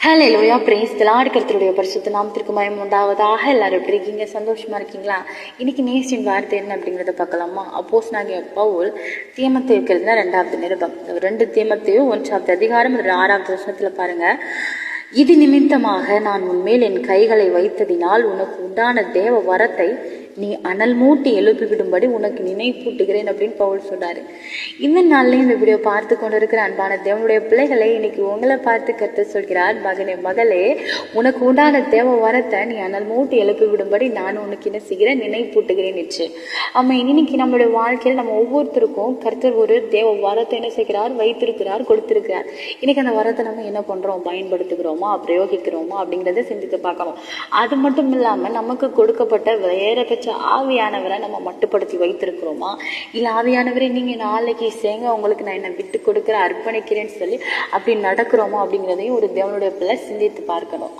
Hallelujah, praise the Lord. கர்த்தருடைய பரிசுத்த நாமத்திற்கு மகிமை உண்டாவதாக. எல்லாரும் எப்படி இருக்கீங்க? சந்தோஷமா இருக்கீங்களா? இன்னைக்கு நேசின் வார்த்தை என்ன அப்படிங்கிறத பார்க்கலாமா? அப்போஸ்தலனாகிய பவுல் தீமோத்தேயுவுக்கு எழுதின 2வது நிருபம் 2 தீமோத்தேயு 1வது அதிகாரம் 6வது வசனத்துல பாருங்க. இது நிமித்தமாக நான் உன்மேல் என் கைகளை வைத்ததினால் உனக்கு உண்டான தேவ வரத்தை நீ அனல் மூட்டி எழுப்பி விடும்படி உனக்கு நினைப்பூட்டுகிறேன் அப்படின்னு பவுல் சொல்றாரு. இந்த நாள்ல இந்த வீடியோ பார்த்து கொண்டு இருக்கிற அன்பான தேவனுடைய பிள்ளைகளை, இன்னைக்கு உங்களை பார்த்து கர்த்தர் சொல்கிறார், மகனே மகளே, உனக்கு உண்டான தேவ வரத்தை நீ அனல் மூட்டி எழுப்பி விடும்படி நான் உனக்கு என்ன செய்கிறேன், நினைப்பூட்டுகிறேன் என்று. இன்னைக்கு நம்மளுடைய வாழ்க்கையில் நம்ம ஒவ்வொருத்தருக்கும் கர்த்தர் ஒரு தேவ வரத்தை என்ன செய்கிறார், வைத்திருக்கிறார், கொடுத்திருக்கிறார். இன்னைக்கு அந்த வரத்தை நம்ம என்ன பண்றோம், பயன்படுத்துகிறோமா, பிரயோகிக்கிறோமா அப்படிங்கிறத சிந்தித்து பார்க்கணும். அது மட்டும் இல்லாம நமக்கு கொடுக்கப்பட்ட வேறபட்ச ஆவியானவரை நம்ம மட்டுப்படுத்தி வைத்திருக்கிறோமா, இல்ல ஆவியானவரை நீங்க நாளைக்கு சேங்க, உங்களுக்கு நான் என்ன விட்டு கொடுக்குற அர்ப்பணிக்கிறேன்னு சொல்லி அப்படி நடக்கிறோமா அப்படிங்கிறதையும் ஒரு தேவனுடைய பிள்ளை சிந்தித்து பார்க்கணும்.